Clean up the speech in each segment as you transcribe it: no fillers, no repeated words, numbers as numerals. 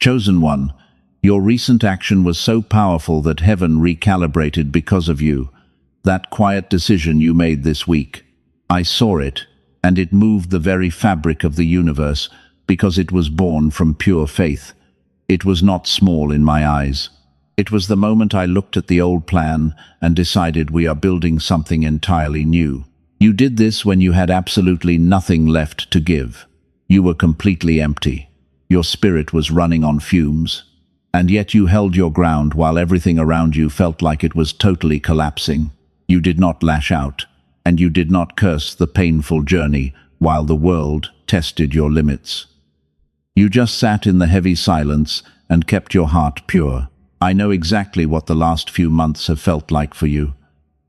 Chosen one, your recent action was so powerful that heaven recalibrated because of you. That quiet decision you made this week. I saw it, and it moved the very fabric of the universe because it was born from pure faith. It was not small in my eyes. It was the moment I looked at the old plan and decided we are building something entirely new. You did this when you had absolutely nothing left to give. You were completely empty. Your spirit was running on fumes. And yet you held your ground while everything around you felt like it was totally collapsing. You did not lash out, and you did not curse the painful journey while the world tested your limits. You just sat in the heavy silence and kept your heart pure. I know exactly what the last few months have felt like for you.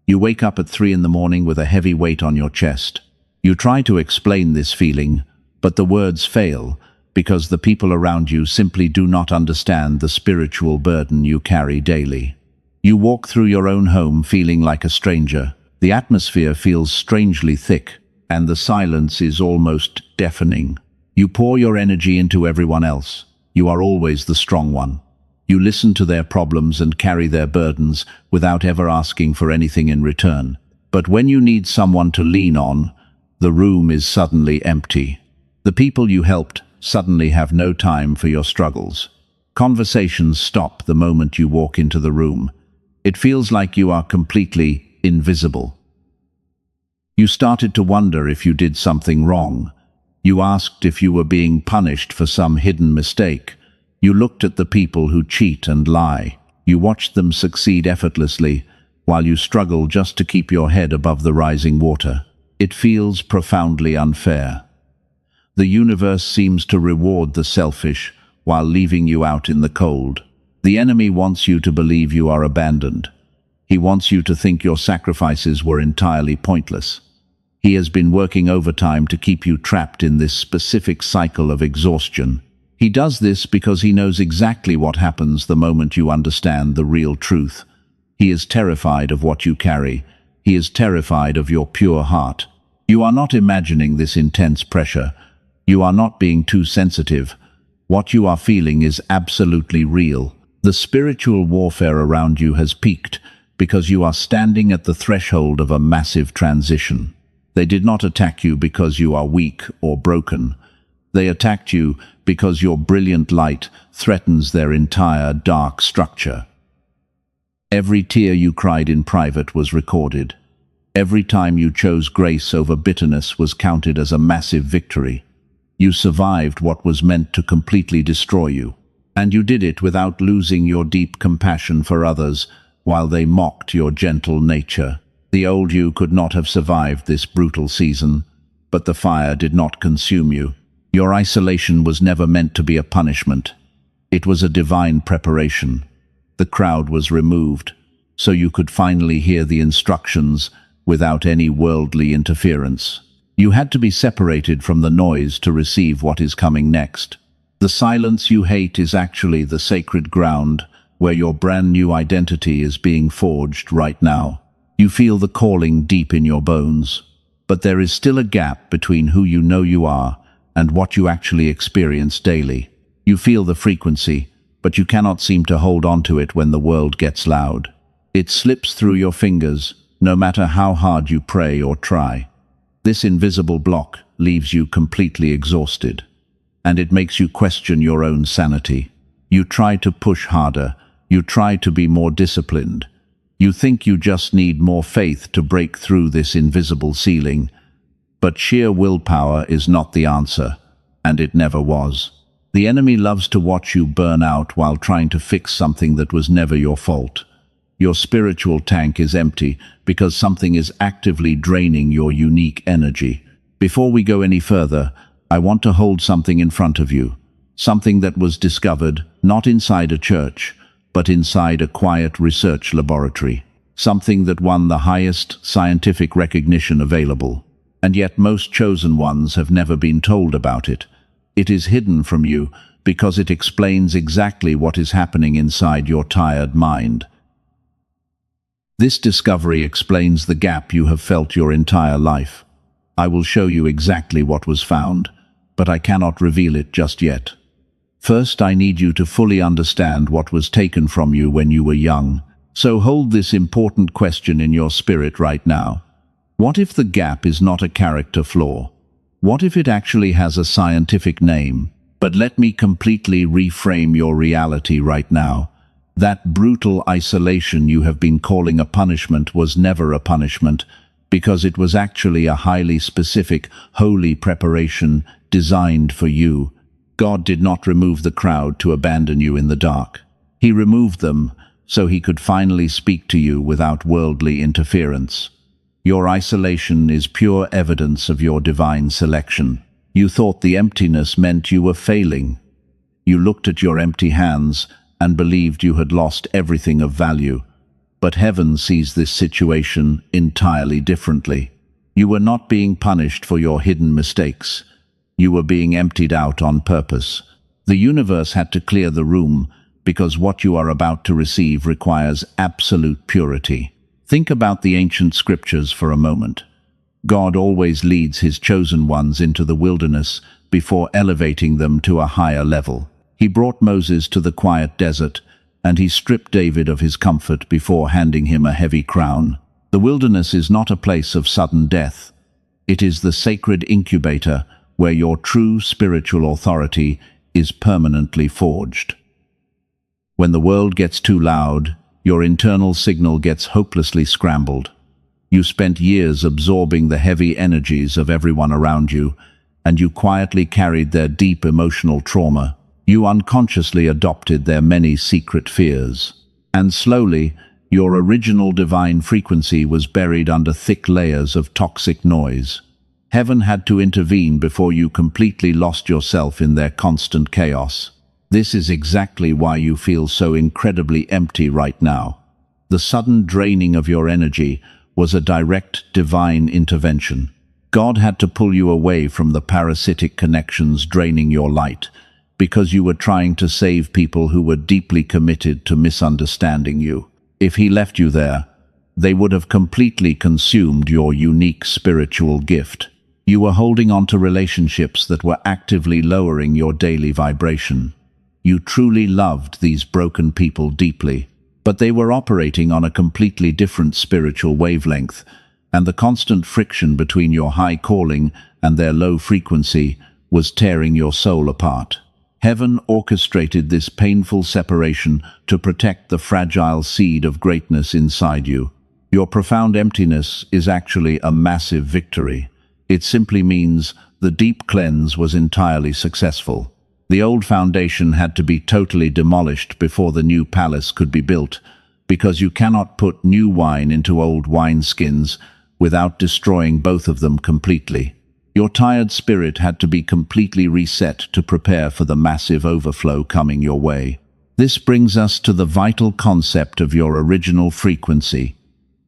You wake up at 3 in the morning with a heavy weight on your chest. You try to explain this feeling, but the words fail because the people around you simply do not understand the spiritual burden you carry daily. You walk through your own home feeling like a stranger. The atmosphere feels strangely thick, and the silence is almost deafening. You pour your energy into everyone else. You are always the strong one. You listen to their problems and carry their burdens without ever asking for anything in return. But when you need someone to lean on, the room is suddenly empty. The people you helped suddenly have no time for your struggles. Conversations stop the moment you walk into the room. It feels like you are completely invisible. You started to wonder if you did something wrong. You asked if you were being punished for some hidden mistake. You looked at the people who cheat and lie. You watched them succeed effortlessly, while you struggle just to keep your head above the rising water. It feels profoundly unfair. The universe seems to reward the selfish while leaving you out in the cold. The enemy wants you to believe you are abandoned. He wants you to think your sacrifices were entirely pointless. He has been working overtime to keep you trapped in this specific cycle of exhaustion. He does this because he knows exactly what happens the moment you understand the real truth. He is terrified of what you carry. He is terrified of your pure heart. You are not imagining this intense pressure. You are not being too sensitive. What you are feeling is absolutely real. The spiritual warfare around you has peaked because you are standing at the threshold of a massive transition. They did not attack you because you are weak or broken. They attacked you because your brilliant light threatens their entire dark structure. Every tear you cried in private was recorded. Every time you chose grace over bitterness was counted as a massive victory. You survived what was meant to completely destroy you. And you did it without losing your deep compassion for others while they mocked your gentle nature. The old you could not have survived this brutal season, but the fire did not consume you. Your isolation was never meant to be a punishment. It was a divine preparation. The crowd was removed, so you could finally hear the instructions without any worldly interference. You had to be separated from the noise to receive what is coming next. The silence you hate is actually the sacred ground where your brand new identity is being forged right now. You feel the calling deep in your bones, but there is still a gap between who you know you are and what you actually experience daily. You feel the frequency, but you cannot seem to hold on to it when the world gets loud. It slips through your fingers, no matter how hard you pray or try. This invisible block leaves you completely exhausted, and it makes you question your own sanity. You try to push harder, you try to be more disciplined. You think you just need more faith to break through this invisible ceiling. But sheer willpower is not the answer, and it never was. The enemy loves to watch you burn out while trying to fix something that was never your fault. Your spiritual tank is empty because something is actively draining your unique energy. Before we go any further, I want to hold something in front of you. Something that was discovered not inside a church, but inside a quiet research laboratory. Something that won the highest scientific recognition available. And yet most chosen ones have never been told about it. It is hidden from you because it explains exactly what is happening inside your tired mind. This discovery explains the gap you have felt your entire life. I will show you exactly what was found, but I cannot reveal it just yet. First, I need you to fully understand what was taken from you when you were young. So hold this important question in your spirit right now. What if the gap is not a character flaw? What if it actually has a scientific name? But let me completely reframe your reality right now. That brutal isolation you have been calling a punishment was never a punishment, because it was actually a highly specific, holy preparation designed for you. God did not remove the crowd to abandon you in the dark. He removed them so he could finally speak to you without worldly interference. Your isolation is pure evidence of your divine selection. You thought the emptiness meant you were failing. You looked at your empty hands and believed you had lost everything of value. But heaven sees this situation entirely differently. You were not being punished for your hidden mistakes. You were being emptied out on purpose. The universe had to clear the room because what you are about to receive requires absolute purity. Think about the ancient scriptures for a moment. God always leads his chosen ones into the wilderness before elevating them to a higher level. He brought Moses to the quiet desert, and he stripped David of his comfort before handing him a heavy crown. The wilderness is not a place of sudden death. It is the sacred incubator where your true spiritual authority is permanently forged. When the world gets too loud, your internal signal gets hopelessly scrambled. You spent years absorbing the heavy energies of everyone around you, and you quietly carried their deep emotional trauma. You unconsciously adopted their many secret fears. And slowly, your original divine frequency was buried under thick layers of toxic noise. Heaven had to intervene before you completely lost yourself in their constant chaos. This is exactly why you feel so incredibly empty right now. The sudden draining of your energy was a direct divine intervention. God had to pull you away from the parasitic connections draining your light, because you were trying to save people who were deeply committed to misunderstanding you. If he left you there, they would have completely consumed your unique spiritual gift. You were holding on to relationships that were actively lowering your daily vibration. You truly loved these broken people deeply, but they were operating on a completely different spiritual wavelength, and the constant friction between your high calling and their low frequency was tearing your soul apart. Heaven orchestrated this painful separation to protect the fragile seed of greatness inside you. Your profound emptiness is actually a massive victory. It simply means the deep cleanse was entirely successful. The old foundation had to be totally demolished before the new palace could be built, because you cannot put new wine into old wineskins without destroying both of them completely. Your tired spirit had to be completely reset to prepare for the massive overflow coming your way. This brings us to the vital concept of your original frequency.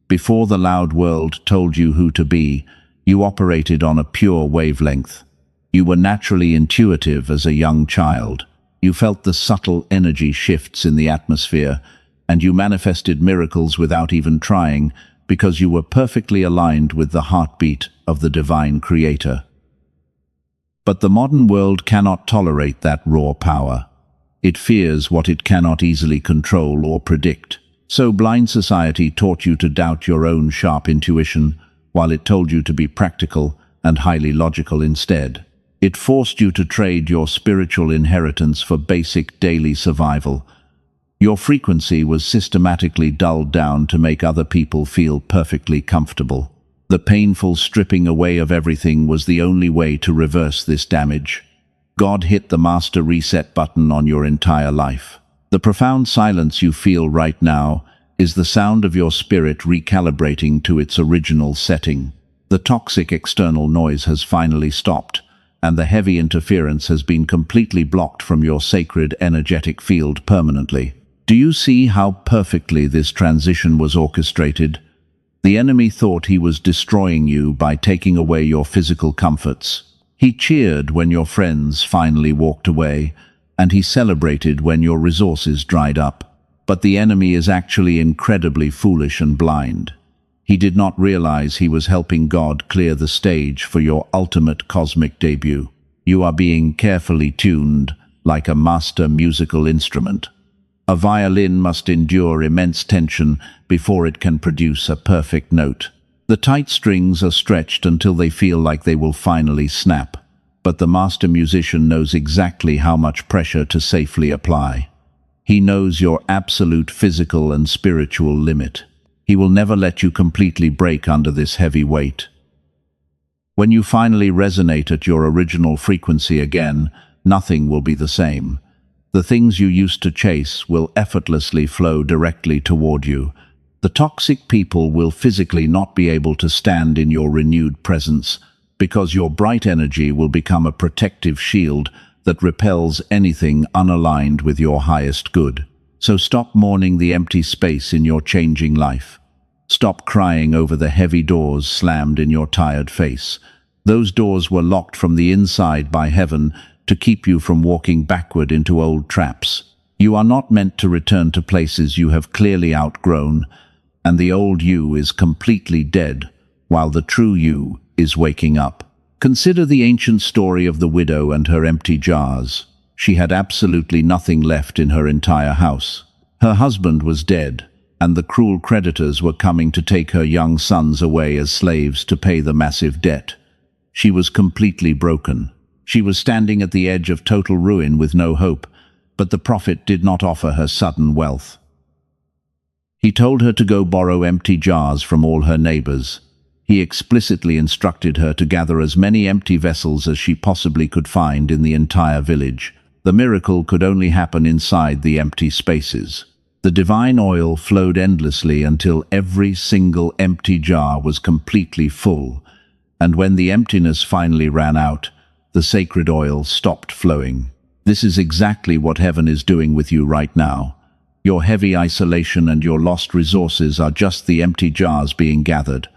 Before the loud world told you who to be, you operated on a pure wavelength. You were naturally intuitive as a young child. You felt the subtle energy shifts in the atmosphere, and you manifested miracles without even trying, because you were perfectly aligned with the heartbeat of the divine creator. But the modern world cannot tolerate that raw power. It fears what it cannot easily control or predict. So blind society taught you to doubt your own sharp intuition, while it told you to be practical and highly logical instead. It forced you to trade your spiritual inheritance for basic daily survival. Your frequency was systematically dulled down to make other people feel perfectly comfortable. The painful stripping away of everything was the only way to reverse this damage. God hit the master reset button on your entire life. The profound silence you feel right now is the sound of your spirit recalibrating to its original setting. The toxic external noise has finally stopped, and the heavy interference has been completely blocked from your sacred energetic field permanently. Do you see how perfectly this transition was orchestrated? The enemy thought he was destroying you by taking away your physical comforts. He cheered when your friends finally walked away, and he celebrated when your resources dried up. But the enemy is actually incredibly foolish and blind. He did not realize he was helping God clear the stage for your ultimate cosmic debut. You are being carefully tuned, like a master musical instrument. A violin must endure immense tension before it can produce a perfect note. The tight strings are stretched until they feel like they will finally snap, but the master musician knows exactly how much pressure to safely apply. He knows your absolute physical and spiritual limit. He will never let you completely break under this heavy weight. When you finally resonate at your original frequency again, nothing will be the same. The things you used to chase will effortlessly flow directly toward you. The toxic people will physically not be able to stand in your renewed presence, because your bright energy will become a protective shield that repels anything unaligned with your highest good. So stop mourning the empty space in your changing life. Stop crying over the heavy doors slammed in your tired face. Those doors were locked from the inside by heaven to keep you from walking backward into old traps. You are not meant to return to places you have clearly outgrown, and the old you is completely dead, while the true you is waking up. Consider the ancient story of the widow and her empty jars. She had absolutely nothing left in her entire house. Her husband was dead, and the cruel creditors were coming to take her young sons away as slaves to pay the massive debt. She was completely broken. She was standing at the edge of total ruin with no hope, but the prophet did not offer her sudden wealth. He told her to go borrow empty jars from all her neighbors. He explicitly instructed her to gather as many empty vessels as she possibly could find in the entire village. The miracle could only happen inside the empty spaces. The divine oil flowed endlessly until every single empty jar was completely full, and when the emptiness finally ran out, the sacred oil stopped flowing. This is exactly what heaven is doing with you right now. Your heavy isolation and your lost resources are just the empty jars being gathered.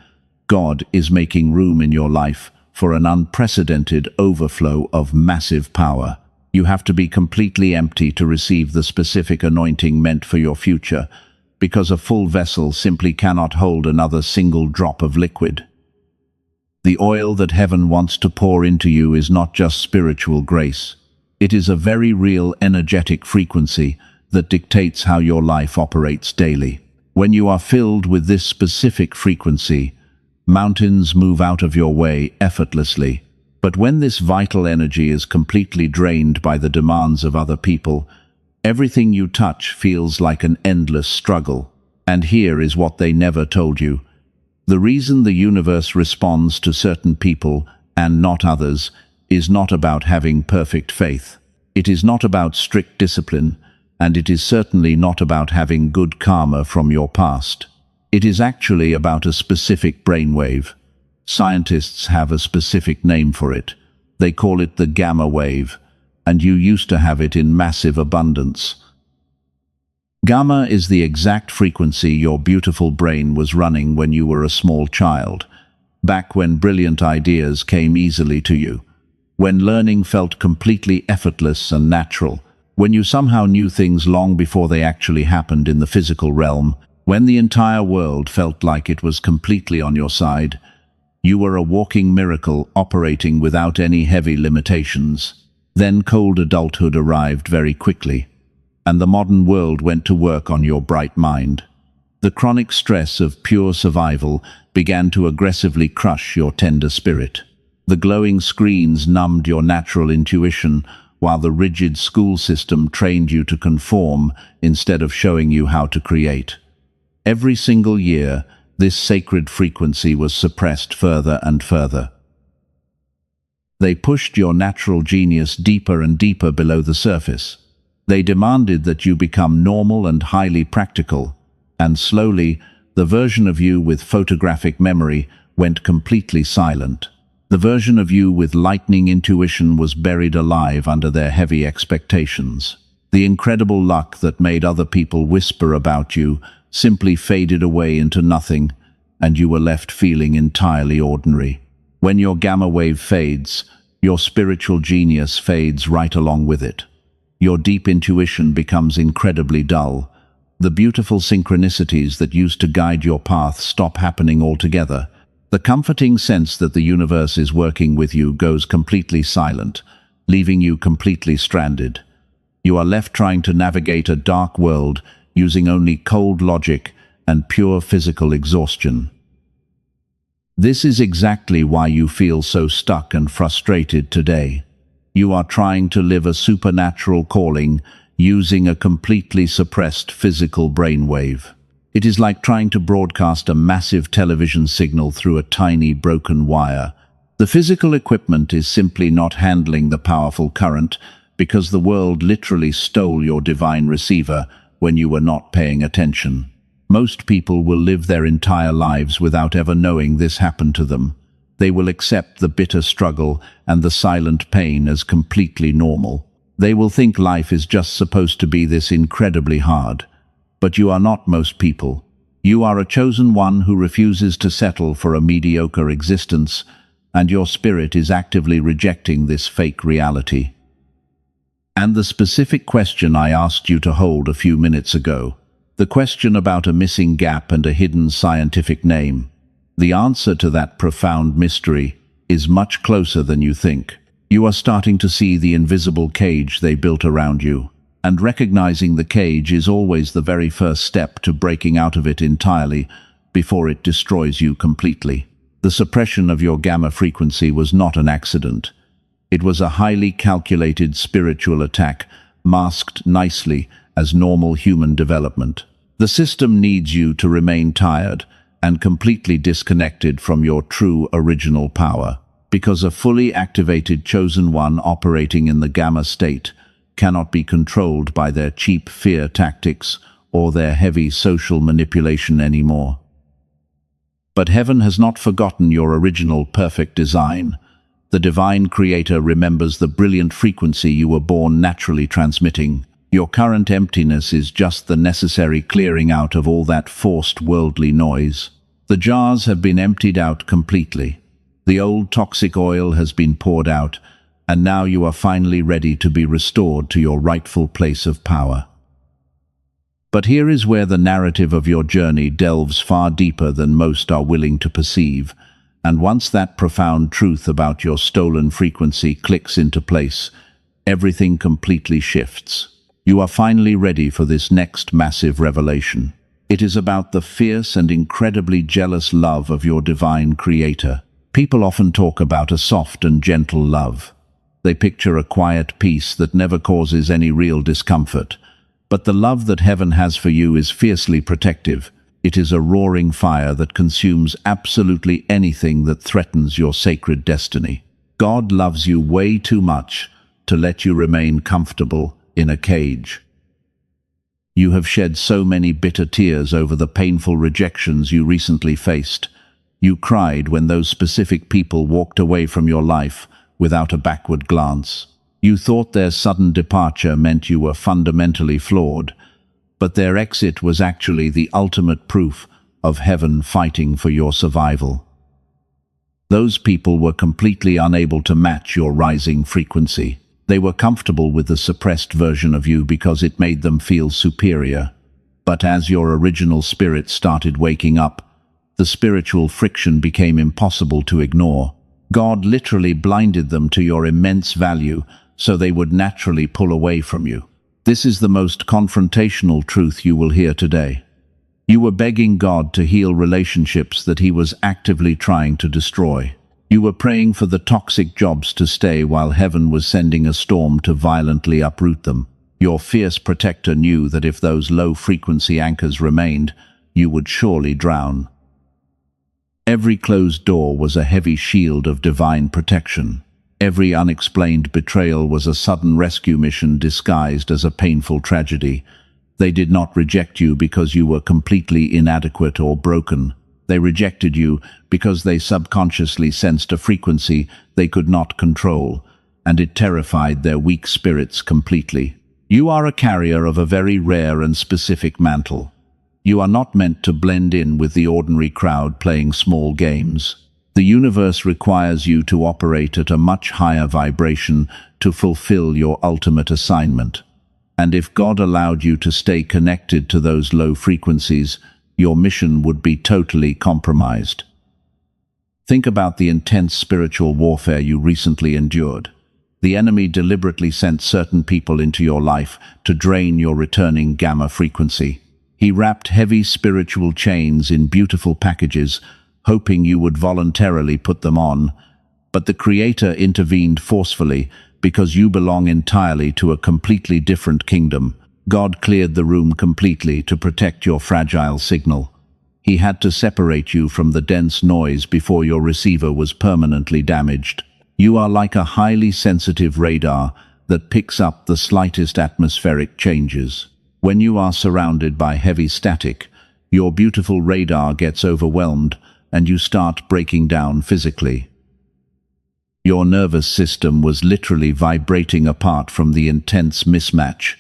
God is making room in your life for an unprecedented overflow of massive power. You have to be completely empty to receive the specific anointing meant for your future, because a full vessel simply cannot hold another single drop of liquid. The oil that heaven wants to pour into you is not just spiritual grace. It is a very real energetic frequency that dictates how your life operates daily. When you are filled with this specific frequency, mountains move out of your way effortlessly. But when this vital energy is completely drained by the demands of other people, everything you touch feels like an endless struggle. And here is what they never told you. The reason the universe responds to certain people and not others is not about having perfect faith. It is not about strict discipline, and it is certainly not about having good karma from your past. It is actually about a specific brainwave. Scientists have a specific name for it. They call it the gamma wave, and you used to have it in massive abundance. Gamma is the exact frequency your beautiful brain was running when you were a small child, back when brilliant ideas came easily to you, when learning felt completely effortless and natural, when you somehow knew things long before they actually happened in the physical realm, when the entire world felt like it was completely on your side. You were a walking miracle operating without any heavy limitations. Then cold adulthood arrived very quickly, and the modern world went to work on your bright mind. The chronic stress of pure survival began to aggressively crush your tender spirit. The glowing screens numbed your natural intuition, while the rigid school system trained you to conform instead of showing you how to create. Every single year, this sacred frequency was suppressed further and further. They pushed your natural genius deeper and deeper below the surface. They demanded that you become normal and highly practical, and slowly, the version of you with photographic memory went completely silent. The version of you with lightning intuition was buried alive under their heavy expectations. The incredible luck that made other people whisper about you simply faded away into nothing, and you were left feeling entirely ordinary. When your gamma wave fades, your spiritual genius fades right along with it. Your deep intuition becomes incredibly dull. The beautiful synchronicities that used to guide your path stop happening altogether. The comforting sense that the universe is working with you goes completely silent, leaving you completely stranded. You are left trying to navigate a dark world using only cold logic and pure physical exhaustion. This is exactly why you feel so stuck and frustrated today. You are trying to live a supernatural calling using a completely suppressed physical brainwave. It is like trying to broadcast a massive television signal through a tiny broken wire. The physical equipment is simply not handling the powerful current because the world literally stole your divine receiver when you were not paying attention. Most people will live their entire lives without ever knowing this happened to them. They will accept the bitter struggle and the silent pain as completely normal. They will think life is just supposed to be this incredibly hard. But you are not most people. You are a chosen one who refuses to settle for a mediocre existence, and your spirit is actively rejecting this fake reality. And the specific question I asked you to hold a few minutes ago, the question about a missing gap and a hidden scientific name, the answer to that profound mystery is much closer than you think. You are starting to see the invisible cage they built around you, and recognizing the cage is always the very first step to breaking out of it entirely before it destroys you completely. The suppression of your gamma frequency was not an accident. It was a highly calculated spiritual attack, masked nicely as normal human development. The system needs you to remain tired and completely disconnected from your true original power, because a fully activated chosen one operating in the gamma state cannot be controlled by their cheap fear tactics or their heavy social manipulation anymore. But heaven has not forgotten your original perfect design. The divine creator remembers the brilliant frequency you were born naturally transmitting. Your current emptiness is just the necessary clearing out of all that forced worldly noise. The jars have been emptied out completely. The old toxic oil has been poured out, and now you are finally ready to be restored to your rightful place of power. But here is where the narrative of your journey delves far deeper than most are willing to perceive, and once that profound truth about your stolen frequency clicks into place, everything completely shifts. You are finally ready for this next massive revelation. It is about the fierce and incredibly jealous love of your divine creator. People often talk about a soft and gentle love. They picture a quiet peace that never causes any real discomfort. But the love that heaven has for you is fiercely protective. It is a roaring fire that consumes absolutely anything that threatens your sacred destiny. God loves you way too much to let you remain comfortable in a cage. You have shed so many bitter tears over the painful rejections you recently faced. You cried when those specific people walked away from your life without a backward glance. You thought their sudden departure meant you were fundamentally flawed, but their exit was actually the ultimate proof of heaven fighting for your survival. Those people were completely unable to match your rising frequency. They were comfortable with the suppressed version of you because it made them feel superior. But as your original spirit started waking up, the spiritual friction became impossible to ignore. God literally blinded them to your immense value, so they would naturally pull away from you. This is the most confrontational truth you will hear today. You were begging God to heal relationships that He was actively trying to destroy. You were praying for the toxic jobs to stay while heaven was sending a storm to violently uproot them. Your fierce protector knew that if those low-frequency anchors remained, you would surely drown. Every closed door was a heavy shield of divine protection. Every unexplained betrayal was a sudden rescue mission disguised as a painful tragedy. They did not reject you because you were completely inadequate or broken. They rejected you because they subconsciously sensed a frequency they could not control, and it terrified their weak spirits completely. You are a carrier of a very rare and specific mantle. You are not meant to blend in with the ordinary crowd playing small games. The universe requires you to operate at a much higher vibration to fulfill your ultimate assignment. And if God allowed you to stay connected to those low frequencies, your mission would be totally compromised. Think about the intense spiritual warfare you recently endured. The enemy deliberately sent certain people into your life to drain your returning gamma frequency. He wrapped heavy spiritual chains in beautiful packages, hoping you would voluntarily put them on. But the Creator intervened forcefully because you belong entirely to a completely different kingdom. God cleared the room completely to protect your fragile signal. He had to separate you from the dense noise before your receiver was permanently damaged. You are like a highly sensitive radar that picks up the slightest atmospheric changes. When you are surrounded by heavy static, your beautiful radar gets overwhelmed and you start breaking down physically. Your nervous system was literally vibrating apart from the intense mismatch.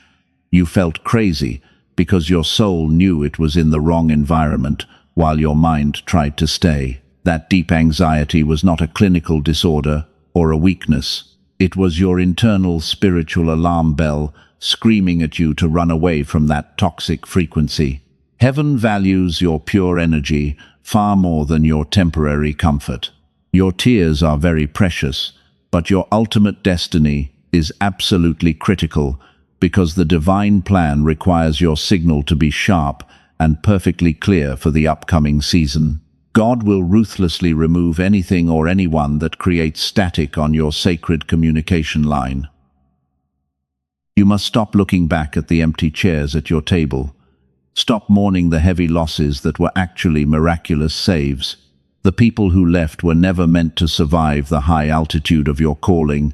You felt crazy because your soul knew it was in the wrong environment while your mind tried to stay. That deep anxiety was not a clinical disorder or a weakness. It was your internal spiritual alarm bell screaming at you to run away from that toxic frequency. Heaven values your pure energy far more than your temporary comfort. Your tears are very precious, but your ultimate destiny is absolutely critical because the divine plan requires your signal to be sharp and perfectly clear for the upcoming season. God will ruthlessly remove anything or anyone that creates static on your sacred communication line. You must stop looking back at the empty chairs at your table. Stop mourning the heavy losses that were actually miraculous saves. The people who left were never meant to survive the high altitude of your calling,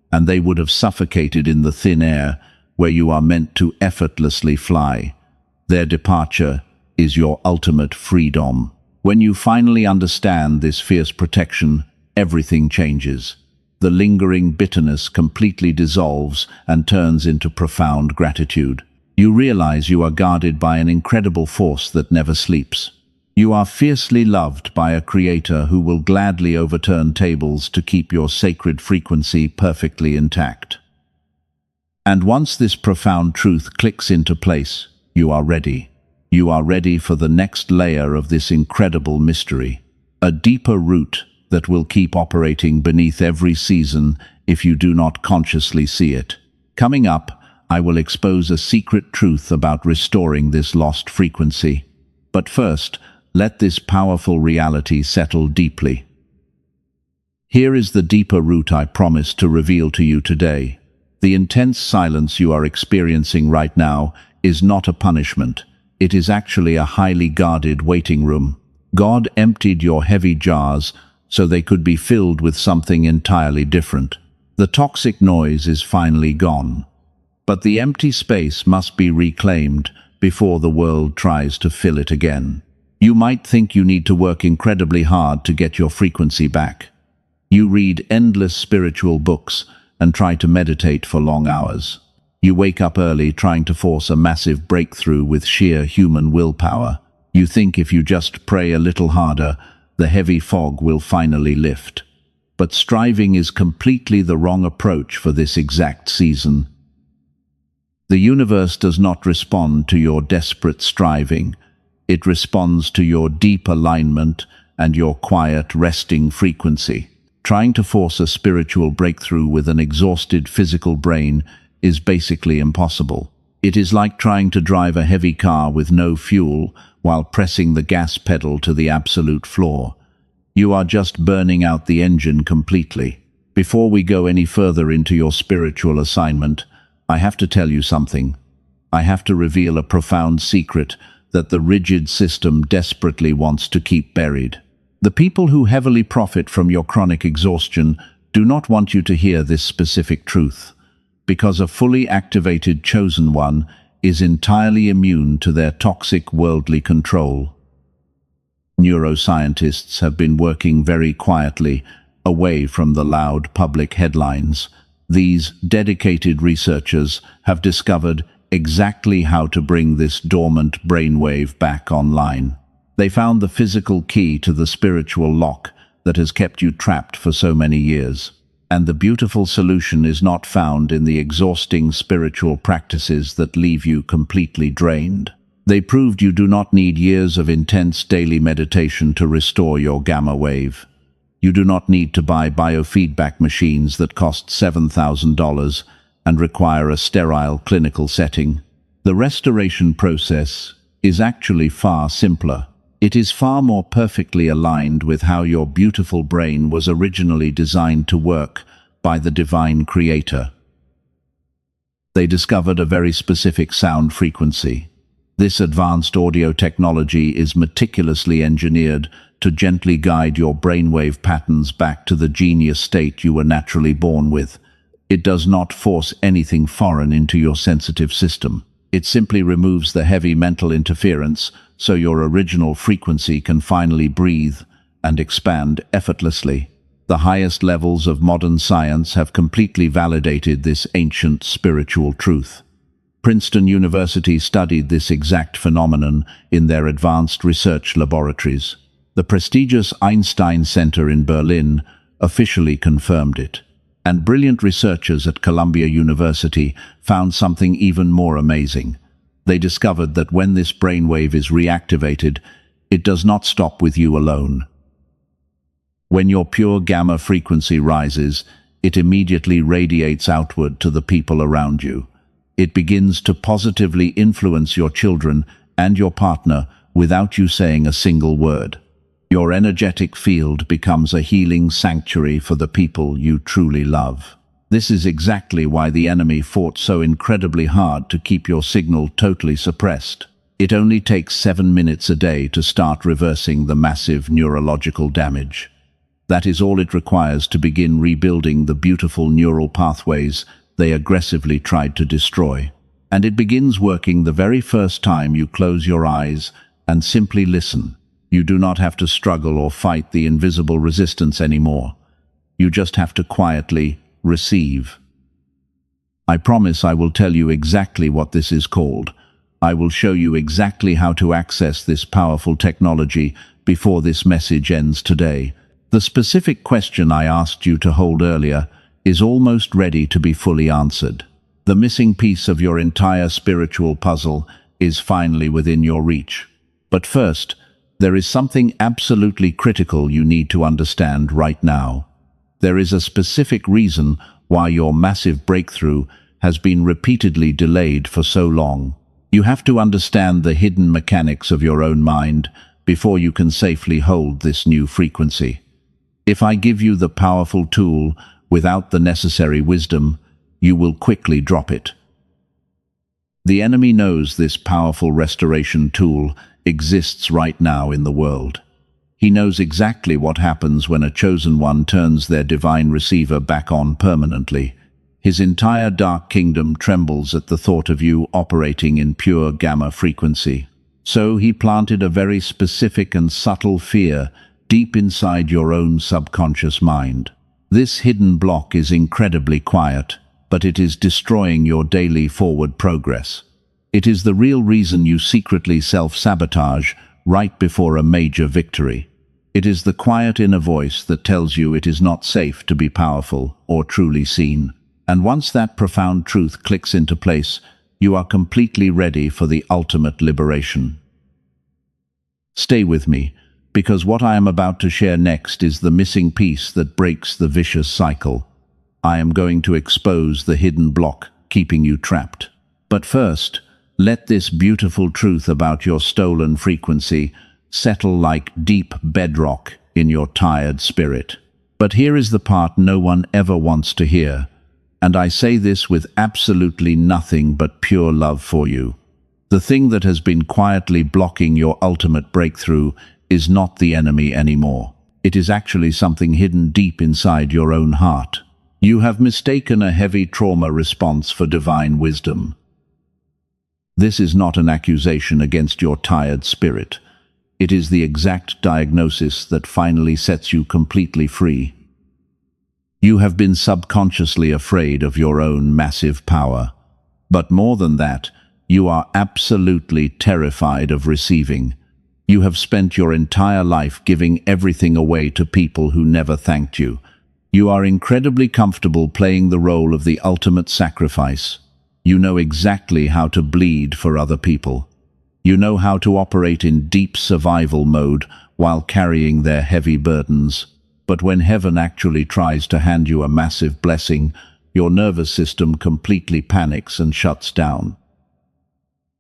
and they would have suffocated in the thin air where you are meant to effortlessly fly. Their departure is your ultimate freedom. When you finally understand this fierce protection, everything changes. The lingering bitterness completely dissolves and turns into profound gratitude. You realize you are guarded by an incredible force that never sleeps. You are fiercely loved by a Creator who will gladly overturn tables to keep your sacred frequency perfectly intact. And once this profound truth clicks into place, you are ready. You are ready for the next layer of this incredible mystery. A deeper root that will keep operating beneath every season if you do not consciously see it. Coming up, I will expose a secret truth about restoring this lost frequency. But first, let this powerful reality settle deeply. Here is the deeper root I promised to reveal to you today. The intense silence you are experiencing right now is not a punishment. It is actually a highly guarded waiting room. God emptied your heavy jars so they could be filled with something entirely different. The toxic noise is finally gone, but the empty space must be reclaimed before the world tries to fill it again. You might think you need to work incredibly hard to get your frequency back. You read endless spiritual books and try to meditate for long hours. You wake up early trying to force a massive breakthrough with sheer human willpower. You think if you just pray a little harder, the heavy fog will finally lift. But striving is completely the wrong approach for this exact season. The universe does not respond to your desperate striving. It responds to your deep alignment and your quiet, resting frequency. Trying to force a spiritual breakthrough with an exhausted physical brain is basically impossible. It is like trying to drive a heavy car with no fuel while pressing the gas pedal to the absolute floor. You are just burning out the engine completely. Before we go any further into your spiritual assignment, I have to tell you something. I have to reveal a profound secret that the rigid system desperately wants to keep buried. The people who heavily profit from your chronic exhaustion do not want you to hear this specific truth, because a fully activated chosen one is entirely immune to their toxic worldly control. Neuroscientists have been working very quietly, away from the loud public headlines. These dedicated researchers have discovered exactly how to bring this dormant brainwave back online. They found the physical key to the spiritual lock that has kept you trapped for so many years. And the beautiful solution is not found in the exhausting spiritual practices that leave you completely drained. They proved you do not need years of intense daily meditation to restore your gamma wave. You do not need to buy biofeedback machines that cost $7,000 and require a sterile clinical setting. The restoration process is actually far simpler. It is far more perfectly aligned with how your beautiful brain was originally designed to work by the divine creator. They discovered a very specific sound frequency. This advanced audio technology is meticulously engineered to gently guide your brainwave patterns back to the genius state you were naturally born with. It does not force anything foreign into your sensitive system. It simply removes the heavy mental interference so your original frequency can finally breathe and expand effortlessly. The highest levels of modern science have completely validated this ancient spiritual truth. Princeton University studied this exact phenomenon in their advanced research laboratories. The prestigious Einstein Center in Berlin officially confirmed it. And brilliant researchers at Columbia University found something even more amazing. They discovered that when this brainwave is reactivated, it does not stop with you alone. When your pure gamma frequency rises, it immediately radiates outward to the people around you. It begins to positively influence your children and your partner without you saying a single word. Your energetic field becomes a healing sanctuary for the people you truly love. This is exactly why the enemy fought so incredibly hard to keep your signal totally suppressed. It only takes 7 minutes a day to start reversing the massive neurological damage. That is all it requires to begin rebuilding the beautiful neural pathways they aggressively tried to destroy. And it begins working the very first time you close your eyes and simply listen. You do not have to struggle or fight the invisible resistance anymore. You just have to quietly receive. I promise I will tell you exactly what this is called. I will show you exactly how to access this powerful technology before this message ends today. The specific question I asked you to hold earlier is almost ready to be fully answered. The missing piece of your entire spiritual puzzle is finally within your reach. But first, there is something absolutely critical you need to understand right now. There is a specific reason why your massive breakthrough has been repeatedly delayed for so long. You have to understand the hidden mechanics of your own mind before you can safely hold this new frequency. If I give you the powerful tool without the necessary wisdom, you will quickly drop it. The enemy knows this powerful restoration tool exists right now in the world. He knows exactly what happens when a chosen one turns their divine receiver back on permanently. His entire dark kingdom trembles at the thought of you operating in pure gamma frequency. So he planted a very specific and subtle fear deep inside your own subconscious mind. This hidden block is incredibly quiet, but it is destroying your daily forward progress. It is the real reason you secretly self-sabotage right before a major victory. It is the quiet inner voice that tells you it is not safe to be powerful or truly seen. And once that profound truth clicks into place, you are completely ready for the ultimate liberation. Stay with me, because what I am about to share next is the missing piece that breaks the vicious cycle. I am going to expose the hidden block keeping you trapped. But first, let this beautiful truth about your stolen frequency settle like deep bedrock in your tired spirit. But here is the part no one ever wants to hear, and I say this with absolutely nothing but pure love for you. The thing that has been quietly blocking your ultimate breakthrough is not the enemy anymore. It is actually something hidden deep inside your own heart. You have mistaken a heavy trauma response for divine wisdom. This is not an accusation against your tired spirit. It is the exact diagnosis that finally sets you completely free. You have been subconsciously afraid of your own massive power. But more than that, you are absolutely terrified of receiving. You have spent your entire life giving everything away to people who never thanked you. You are incredibly comfortable playing the role of the ultimate sacrifice. You know exactly how to bleed for other people. You know how to operate in deep survival mode while carrying their heavy burdens. But when heaven actually tries to hand you a massive blessing, your nervous system completely panics and shuts down.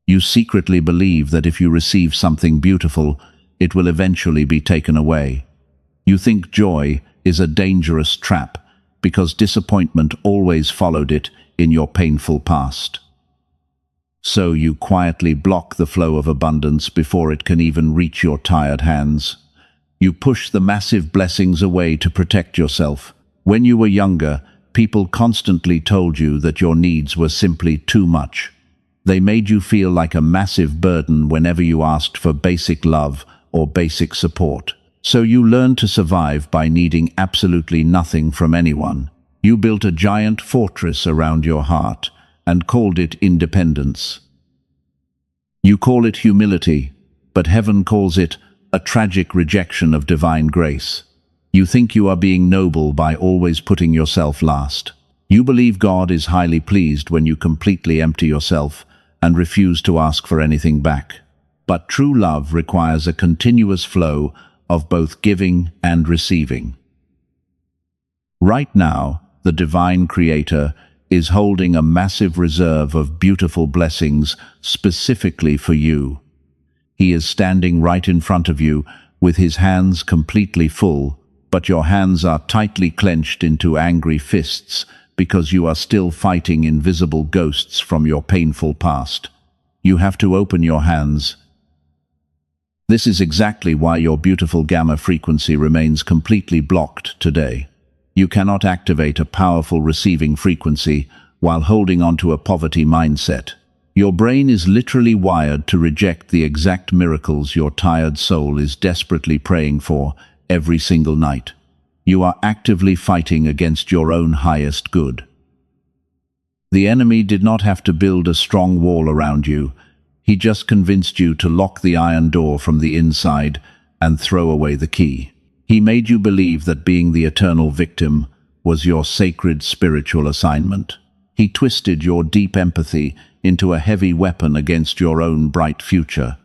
You secretly believe that if you receive something beautiful, it will eventually be taken away. You think joy is a dangerous trap because disappointment always followed it in your painful past. So you quietly block the flow of abundance before it can even reach your tired hands. You push the massive blessings away to protect yourself. When you were younger, people constantly told you that your needs were simply too much. They made you feel like a massive burden whenever you asked for basic love or basic support. So you learned to survive by needing absolutely nothing from anyone. You built a giant fortress around your heart and called it independence. You call it humility, but heaven calls it a tragic rejection of divine grace. You think you are being noble by always putting yourself last. You believe God is highly pleased when you completely empty yourself and refuse to ask for anything back. But true love requires a continuous flow of both giving and receiving. Right now, the divine creator is holding a massive reserve of beautiful blessings specifically for you. He is standing right in front of you with his hands completely full, but your hands are tightly clenched into angry fists because you are still fighting invisible ghosts from your painful past. You have to open your hands. This is exactly why your beautiful gamma frequency remains completely blocked today. You cannot activate a powerful receiving frequency while holding onto a poverty mindset. Your brain is literally wired to reject the exact miracles your tired soul is desperately praying for every single night. You are actively fighting against your own highest good. The enemy did not have to build a strong wall around you. He just convinced you to lock the iron door from the inside and throw away the key. He made you believe that being the eternal victim was your sacred spiritual assignment. He twisted your deep empathy into a heavy weapon against your own bright future.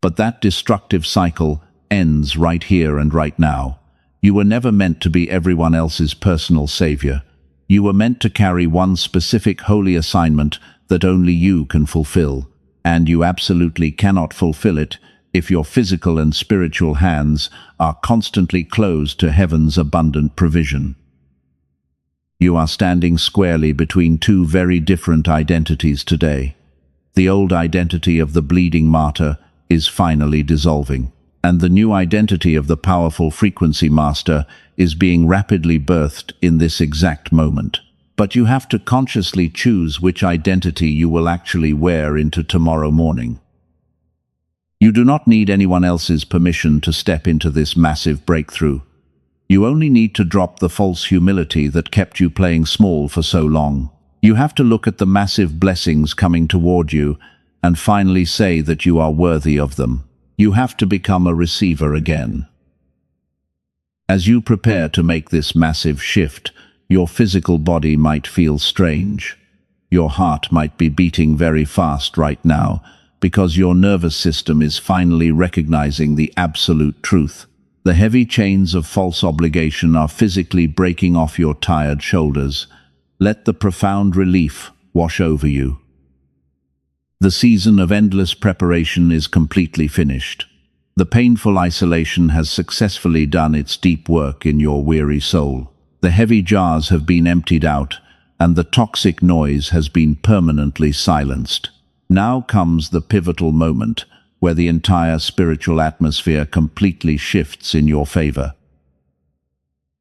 But that destructive cycle ends right here and right now. You were never meant to be everyone else's personal savior. You were meant to carry one specific holy assignment that only you can fulfill, and you absolutely cannot fulfill it if your physical and spiritual hands are constantly closed to heaven's abundant provision. You are standing squarely between two very different identities today. The old identity of the bleeding martyr is finally dissolving, and the new identity of the powerful frequency master is being rapidly birthed in this exact moment. But you have to consciously choose which identity you will actually wear into tomorrow morning. You do not need anyone else's permission to step into this massive breakthrough. You only need to drop the false humility that kept you playing small for so long. You have to look at the massive blessings coming toward you and finally say that you are worthy of them. You have to become a receiver again. As you prepare to make this massive shift, your physical body might feel strange. Your heart might be beating very fast right now because your nervous system is finally recognizing the absolute truth. The heavy chains of false obligation are physically breaking off your tired shoulders. Let the profound relief wash over you. The season of endless preparation is completely finished. The painful isolation has successfully done its deep work in your weary soul. The heavy jars have been emptied out, and the toxic noise has been permanently silenced. Now comes the pivotal moment, where the entire spiritual atmosphere completely shifts in your favor.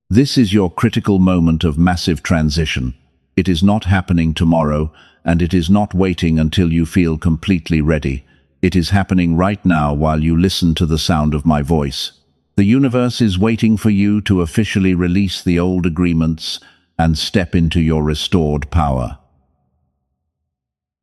This is your critical moment of massive transition. It is not happening tomorrow, and it is not waiting until you feel completely ready. It is happening right now while you listen to the sound of my voice. The universe is waiting for you to officially release the old agreements and step into your restored power.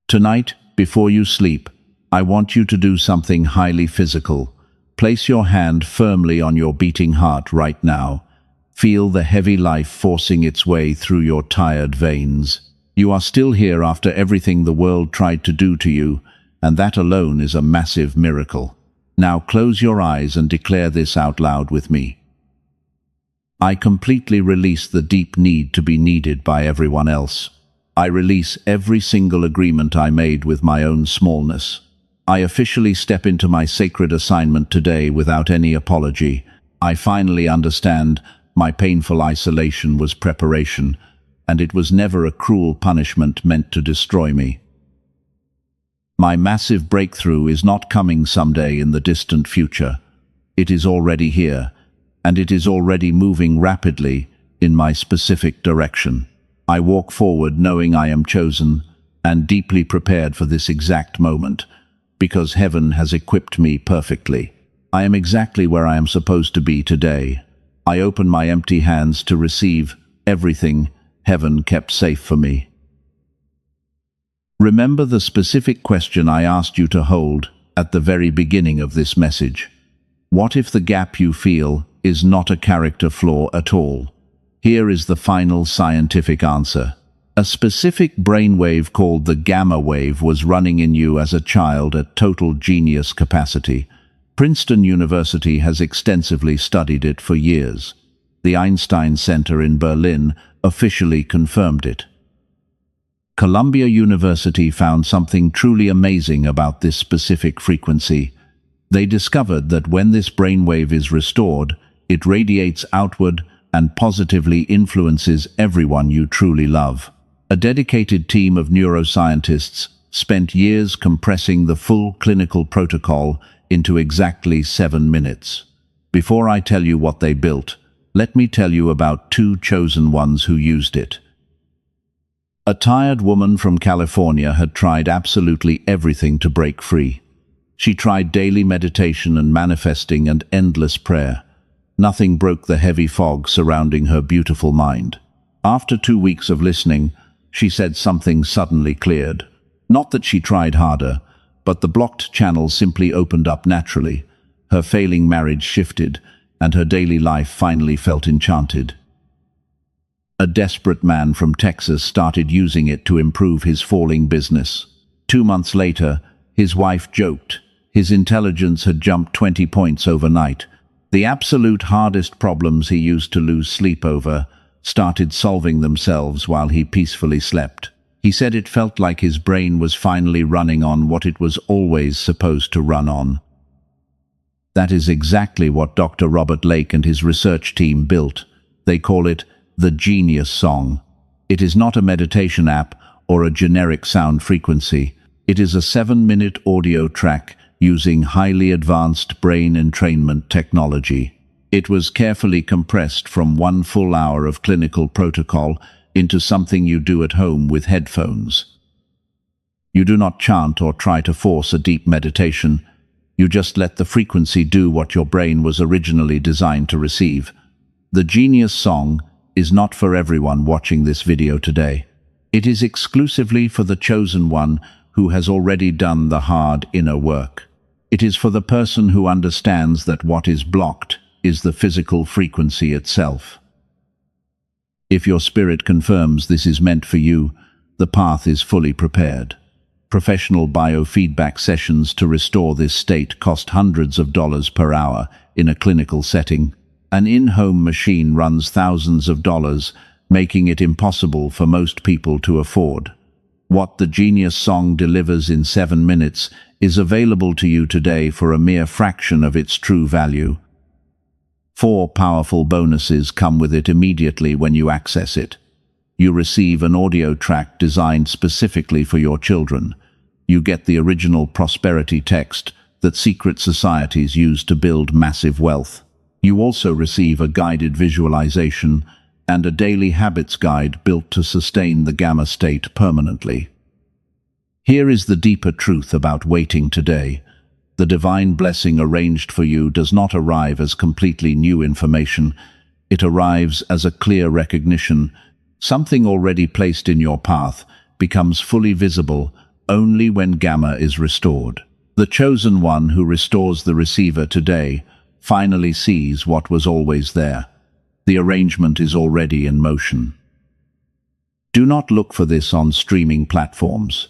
Tonight, before you sleep, I want you to do something highly physical. Place your hand firmly on your beating heart right now. Feel the heavy life forcing its way through your tired veins. You are still here after everything the world tried to do to you, and that alone is a massive miracle. Now close your eyes and declare this out loud with me. I completely release the deep need to be needed by everyone else. I release every single agreement I made with my own smallness. I officially step into my sacred assignment today without any apology. I finally understand my painful isolation was preparation, and it was never a cruel punishment meant to destroy me. My massive breakthrough is not coming someday in the distant future. It is already here, and it is already moving rapidly in my specific direction. I walk forward knowing I am chosen and deeply prepared for this exact moment, because heaven has equipped me perfectly. I am exactly where I am supposed to be today. I open my empty hands to receive everything heaven kept safe for me. Remember the specific question I asked you to hold at the very beginning of this message. What if the gap you feel is not a character flaw at all? Here is the final scientific answer. A specific brainwave called the gamma wave was running in you as a child at total genius capacity. Princeton University has extensively studied it for years. The Einstein Center in Berlin officially confirmed it. Columbia University found something truly amazing about this specific frequency. They discovered that when this brainwave is restored, it radiates outward and positively influences everyone you truly love. A dedicated team of neuroscientists spent years compressing the full clinical protocol into exactly 7 minutes. Before I tell you what they built, let me tell you about 2 chosen ones who used it. A tired woman from California had tried absolutely everything to break free. She tried daily meditation and manifesting and endless prayer. Nothing broke the heavy fog surrounding her beautiful mind. After 2 weeks of listening, she said something suddenly cleared. Not that she tried harder, but the blocked channels simply opened up naturally. Her failing marriage shifted, and her daily life finally felt enchanted. A desperate man from Texas started using it to improve his falling business. 2 months later, his wife joked. His intelligence had jumped 20 points overnight. The absolute hardest problems he used to lose sleep over started solving themselves while he peacefully slept. He said it felt like his brain was finally running on what it was always supposed to run on. That is exactly what Dr. Robert Lake and his research team built. They call it the Genius Song. It is not a meditation app or a generic sound frequency. It is a 7-minute audio track using highly advanced brain entrainment technology. It was carefully compressed from 1 full hour of clinical protocol into something you do at home with headphones. You do not chant or try to force a deep meditation. You just let the frequency do what your brain was originally designed to receive. The Genius Song is not for everyone watching this video today. It is exclusively for the chosen one who has already done the hard inner work. It is for the person who understands that what is blocked is the physical frequency itself. If your spirit confirms this is meant for you, the path is fully prepared. Professional biofeedback sessions to restore this state cost hundreds of dollars per hour in a clinical setting. An in-home machine runs thousands of dollars, making it impossible for most people to afford. What the Genius Song delivers in 7 minutes is available to you today for a mere fraction of its true value. 4 powerful bonuses come with it immediately when you access it. You receive an audio track designed specifically for your children. You get the original prosperity text that secret societies use to build massive wealth. You also receive a guided visualization and a daily habits guide built to sustain the gamma state permanently. Here is the deeper truth about waiting today. The divine blessing arranged for you does not arrive as completely new information. It arrives as a clear recognition. Something already placed in your path becomes fully visible only when gamma is restored. The chosen one who restores the receiver today finally sees what was always there. The arrangement is already in motion. Do not look for this on streaming platforms.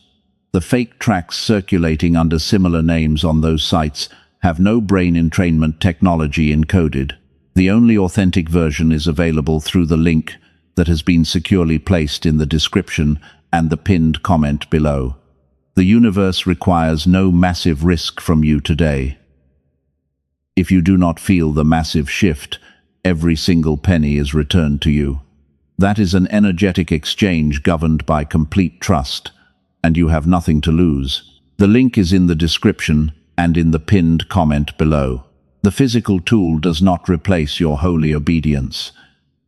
The fake tracks circulating under similar names on those sites have no brain entrainment technology encoded. The only authentic version is available through the link that has been securely placed in the description and the pinned comment below. The universe requires no massive risk from you today. If you do not feel the massive shift, every single penny is returned to you. That is an energetic exchange governed by complete trust, and you have nothing to lose. The link is in the description and in the pinned comment below. The physical tool does not replace your holy obedience.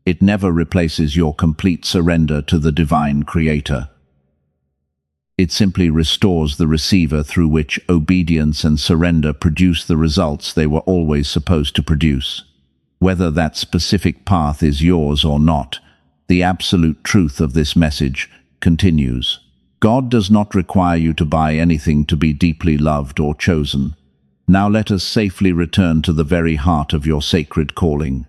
It never replaces your complete surrender to the divine creator. It simply restores the receiver through which obedience and surrender produce the results they were always supposed to produce. Whether that specific path is yours or not, the absolute truth of this message continues. God does not require you to buy anything to be deeply loved or chosen. Now let us safely return to the very heart of your sacred calling.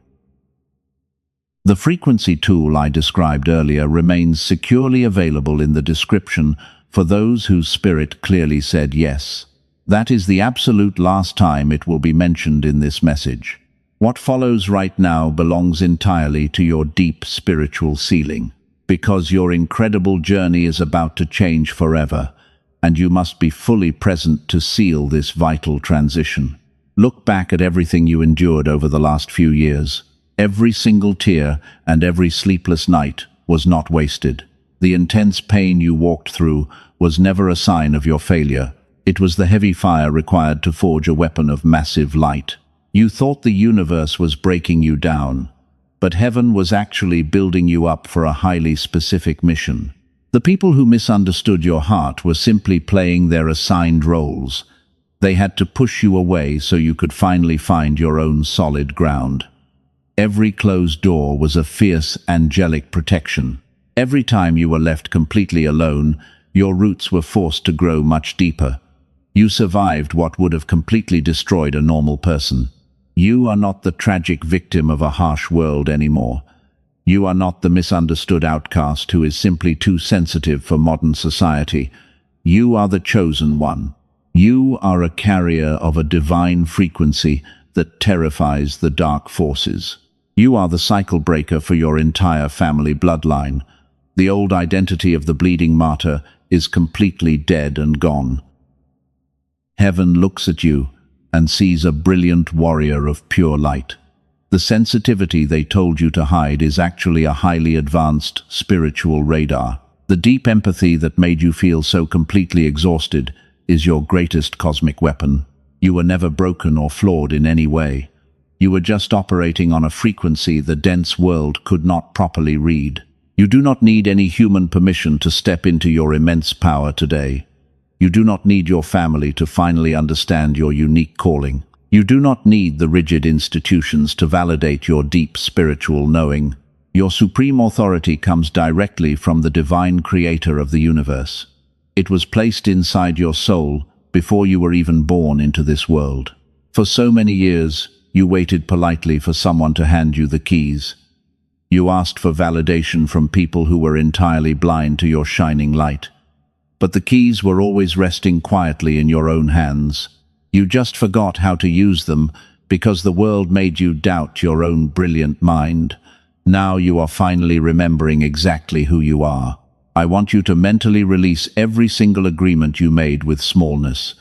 The frequency tool I described earlier remains securely available in the description for those whose spirit clearly said yes. That is the absolute last time it will be mentioned in this message. What follows right now belongs entirely to your deep spiritual ceiling, because your incredible journey is about to change forever, and you must be fully present to seal this vital transition. Look back at everything you endured over the last few years. Every single tear and every sleepless night was not wasted. The intense pain you walked through was never a sign of your failure. It was the heavy fire required to forge a weapon of massive light. You thought the universe was breaking you down, but heaven was actually building you up for a highly specific mission. The people who misunderstood your heart were simply playing their assigned roles. They had to push you away so you could finally find your own solid ground. Every closed door was a fierce, angelic protection. Every time you were left completely alone, your roots were forced to grow much deeper. You survived what would have completely destroyed a normal person. You are not the tragic victim of a harsh world anymore. You are not the misunderstood outcast who is simply too sensitive for modern society. You are the chosen one. You are a carrier of a divine frequency that terrifies the dark forces. You are the cycle breaker for your entire family bloodline. The old identity of the bleeding martyr is completely dead and gone. Heaven looks at you and sees a brilliant warrior of pure light. The sensitivity they told you to hide is actually a highly advanced spiritual radar. The deep empathy that made you feel so completely exhausted is your greatest cosmic weapon. You were never broken or flawed in any way. You were just operating on a frequency the dense world could not properly read. You do not need any human permission to step into your immense power today. You do not need your family to finally understand your unique calling. You do not need the rigid institutions to validate your deep spiritual knowing. Your supreme authority comes directly from the divine creator of the universe. It was placed inside your soul before you were even born into this world. For so many years, you waited politely for someone to hand you the keys. You asked for validation from people who were entirely blind to your shining light. But the keys were always resting quietly in your own hands. You just forgot how to use them because the world made you doubt your own brilliant mind. Now you are finally remembering exactly who you are. I want you to mentally release every single agreement you made with smallness.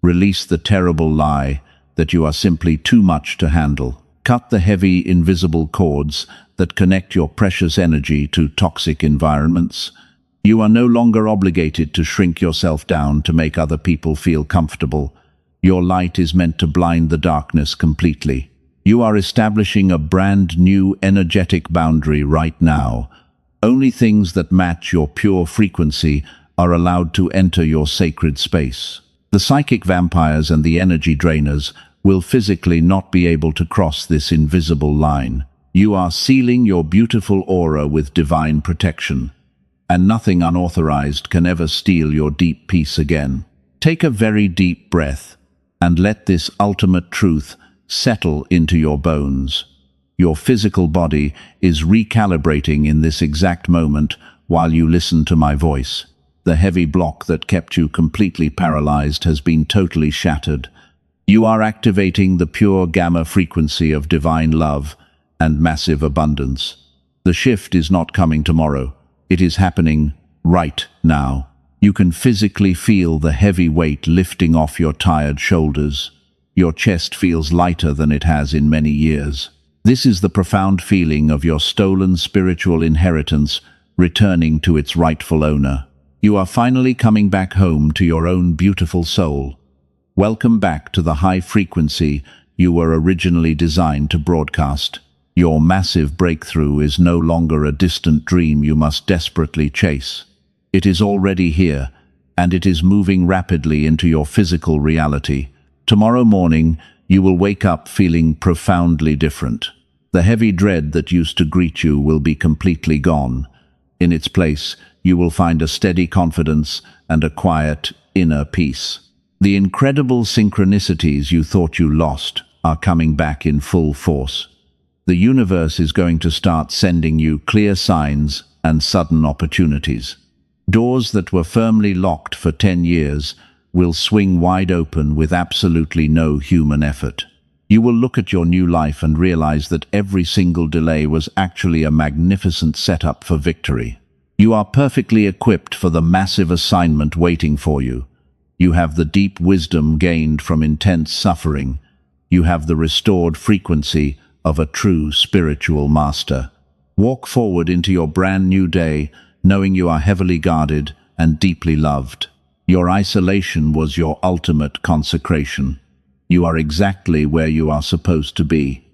Release the terrible lie that you are simply too much to handle. Cut the heavy, invisible cords that connect your precious energy to toxic environments. You are no longer obligated to shrink yourself down to make other people feel comfortable. Your light is meant to blind the darkness completely. You are establishing a brand new energetic boundary right now. Only things that match your pure frequency are allowed to enter your sacred space. The psychic vampires and the energy drainers will physically not be able to cross this invisible line. You are sealing your beautiful aura with divine protection, and nothing unauthorized can ever steal your deep peace again. Take a very deep breath and let this ultimate truth settle into your bones. Your physical body is recalibrating in this exact moment while you listen to my voice. The heavy block that kept you completely paralyzed has been totally shattered. You are activating the pure gamma frequency of divine love, and massive abundance. The shift is not coming tomorrow. It is happening right now. You can physically feel the heavy weight lifting off your tired shoulders. Your chest feels lighter than it has in many years. This is the profound feeling of your stolen spiritual inheritance returning to its rightful owner. You are finally coming back home to your own beautiful soul. Welcome back to the high frequency you were originally designed to broadcast. Your massive breakthrough is no longer a distant dream you must desperately chase. It is already here, and it is moving rapidly into your physical reality. Tomorrow morning, you will wake up feeling profoundly different. The heavy dread that used to greet you will be completely gone. In its place, you will find a steady confidence and a quiet, inner peace. The incredible synchronicities you thought you lost are coming back in full force. The universe is going to start sending you clear signs and sudden opportunities. Doors that were firmly locked for 10 years will swing wide open with absolutely no human effort. You will look at your new life and realize that every single delay was actually a magnificent setup for victory. You are perfectly equipped for the massive assignment waiting for you. You have the deep wisdom gained from intense suffering. You have the restored frequency of a true spiritual master. Walk forward into your brand new day, knowing you are heavily guarded and deeply loved. Your isolation was your ultimate consecration. You are exactly where you are supposed to be.